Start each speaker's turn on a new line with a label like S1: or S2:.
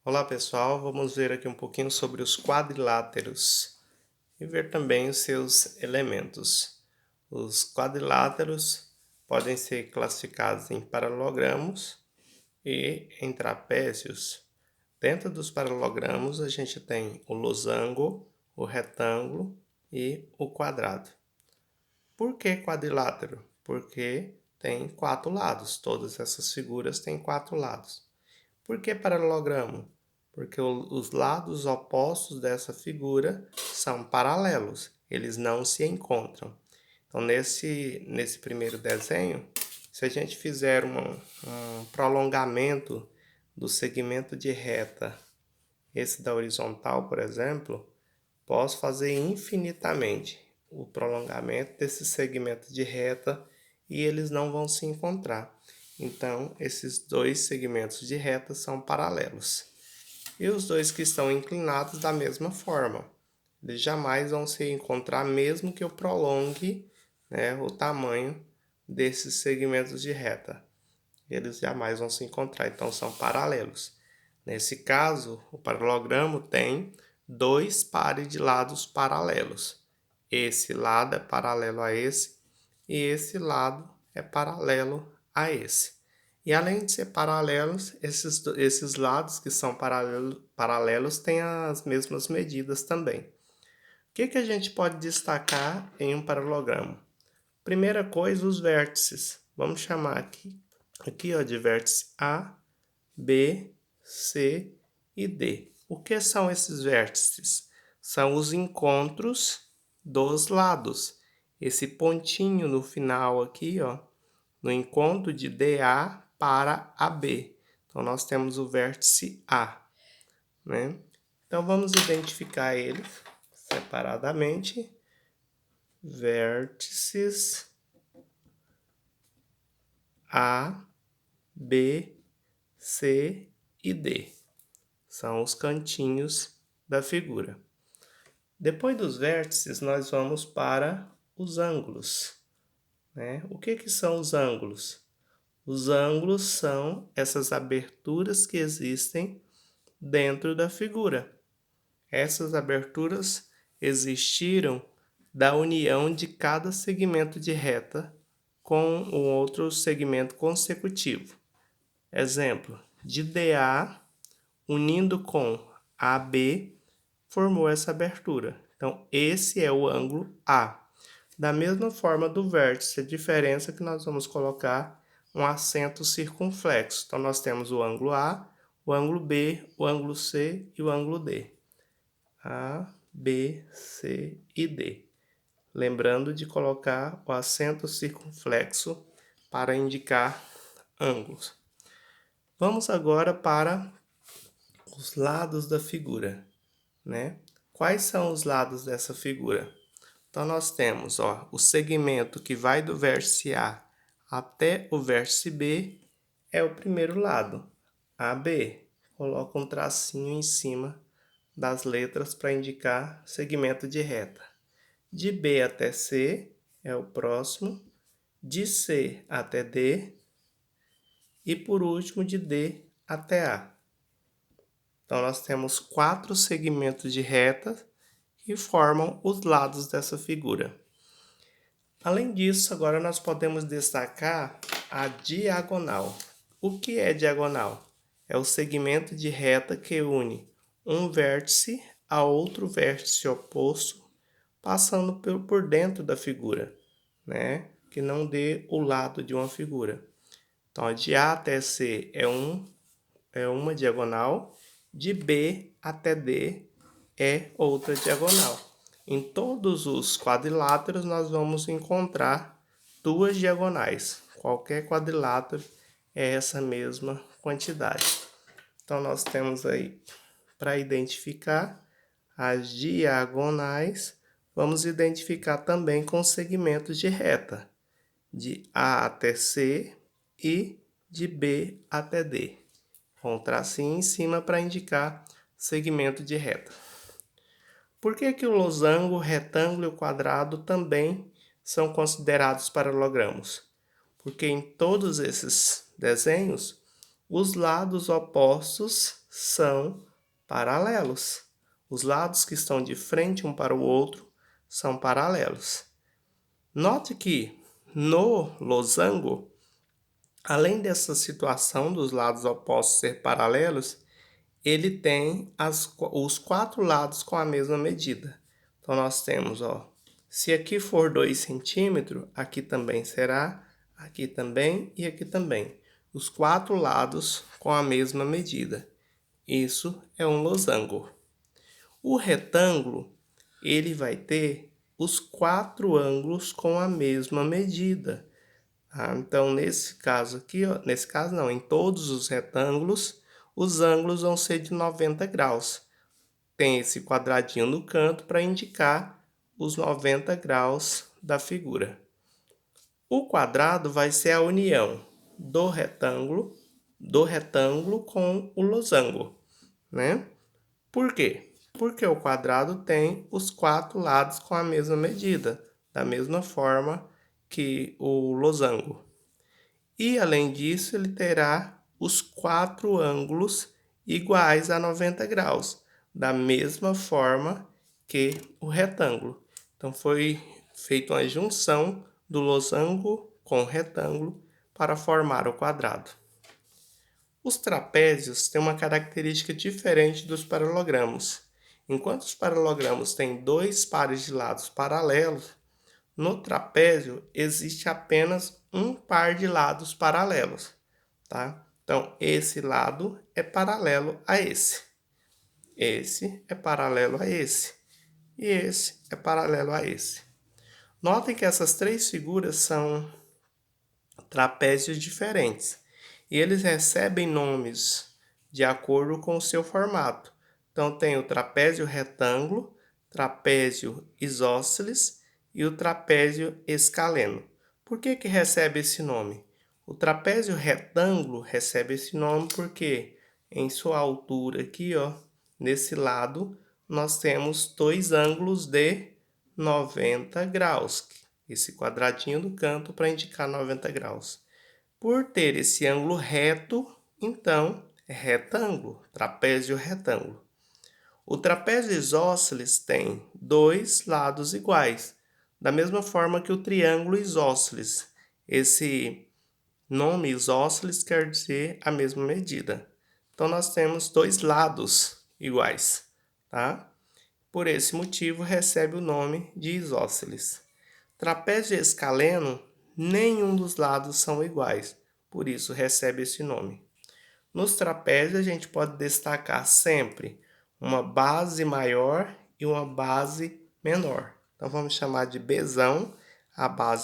S1: Olá pessoal, vamos ver aqui um pouquinho sobre os quadriláteros e ver também os seus elementos. Os quadriláteros podem ser classificados em paralelogramos e em trapézios. Dentro dos paralelogramos a gente tem o losango, o retângulo e o quadrado. Por que quadrilátero? Porque tem 4 lados, todas essas figuras têm 4 lados. Por que paralelogramo? Porque os lados opostos dessa figura são paralelos, eles não se encontram. Então, nesse primeiro desenho, se a gente fizer um prolongamento do segmento de reta, esse da horizontal, por exemplo, posso fazer infinitamente o prolongamento desse segmento de reta e eles não vão se encontrar. Então, esses dois segmentos de reta são paralelos. E os dois que estão inclinados da mesma forma. Eles jamais vão se encontrar mesmo que eu prolongue, né, o tamanho desses segmentos de reta. Eles jamais vão se encontrar, então são paralelos. Nesse caso, o paralelogramo tem dois pares de lados paralelos. Esse lado é paralelo a esse e esse lado é paralelo a esse. E além de ser paralelos, esses lados que são paralelos têm as mesmas medidas também. O que a gente pode destacar em um paralelogramo? Primeira coisa, os vértices. Vamos chamar aqui ó, de vértice A, B, C e D. O que são esses vértices? São os encontros dos lados. Esse pontinho no final aqui, ó, no encontro de DA para AB. Então, nós temos o vértice A, né? Então, vamos identificar ele separadamente. Vértices A, B, C e D. São os cantinhos da figura. Depois dos vértices, nós vamos para os ângulos, né? O que são os ângulos? Os ângulos são essas aberturas que existem dentro da figura. Essas aberturas existiram da união de cada segmento de reta com um outro segmento consecutivo. Exemplo, de DA unindo com AB, formou essa abertura. Então, esse é o ângulo A. Da mesma forma do vértice, a diferença é que nós vamos colocar um acento circunflexo. Então, nós temos o ângulo A, o ângulo B, o ângulo C e o ângulo D. A, B, C e D. Lembrando de colocar o acento circunflexo para indicar ângulos. Vamos agora para os lados da figura, né? Quais são os lados dessa figura? Então, nós temos ó, o segmento que vai do vértice A até o vértice B é o primeiro lado, AB. Coloca um tracinho em cima das letras para indicar segmento de reta. De B até C é o próximo, de C até D e por último de D até A. Então, nós temos 4 segmentos de reta que formam os lados dessa figura. Além disso, agora nós podemos destacar a diagonal. O que é diagonal? É o segmento de reta que une um vértice a outro vértice oposto, passando por dentro da figura, né? Que não dê o lado de uma figura. Então, de A até C é uma diagonal, de B até D é outra diagonal. Em todos os quadriláteros nós vamos encontrar 2 diagonais. Qualquer quadrilátero é essa mesma quantidade. Então nós temos aí para identificar as diagonais, vamos identificar também com segmentos de reta, de A até C e de B até D, com um tracinho em cima para indicar segmento de reta. Por que o losango, o retângulo e o quadrado também são considerados paralelogramos? Porque em todos esses desenhos, os lados opostos são paralelos. Os lados que estão de frente um para o outro são paralelos. Note que no losango, além dessa situação dos lados opostos ser paralelos, ele tem os 4 lados com a mesma medida. Então, nós temos, se aqui for 2 centímetros, aqui também será, aqui também e aqui também. Os 4 lados com a mesma medida. Isso é um losango. O retângulo, ele vai ter os 4 ângulos com a mesma medida. Então, nesse caso aqui, nesse caso não, em todos os retângulos, os ângulos vão ser de 90 graus. Tem esse quadradinho no canto para indicar os 90 graus da figura. O quadrado vai ser a união do retângulo com o losango, né? Por quê? Porque o quadrado tem os 4 lados com a mesma medida, da mesma forma que o losango. E, além disso, ele terá os 4 ângulos iguais a 90 graus, da mesma forma que o retângulo. Então, foi feita uma junção do losango com o retângulo para formar o quadrado. Os trapézios têm uma característica diferente dos paralelogramos. Enquanto os paralelogramos têm 2 pares de lados paralelos, no trapézio existe apenas um par de lados paralelos, tá? Então, esse lado é paralelo a esse. Esse é paralelo a esse. E esse é paralelo a esse. Notem que essas 3 figuras são trapézios diferentes. E eles recebem nomes de acordo com o seu formato. Então, tem o trapézio retângulo, trapézio isósceles e o trapézio escaleno. Por que recebe esse nome? O trapézio retângulo recebe esse nome porque em sua altura aqui, nesse lado, nós temos 2 ângulos de 90 graus. Esse quadradinho do canto para indicar 90 graus. Por ter esse ângulo reto, então é retângulo, trapézio retângulo. O trapézio isósceles tem 2 lados iguais, da mesma forma que o triângulo isósceles. Esse nome isósceles quer dizer a mesma medida. Então, nós temos 2 lados iguais, tá? Por esse motivo, recebe o nome de isósceles. Trapézio escaleno, nenhum dos lados são iguais, por isso recebe esse nome. Nos trapézios, a gente pode destacar sempre uma base maior e uma base menor. Então, vamos chamar de Bzão a base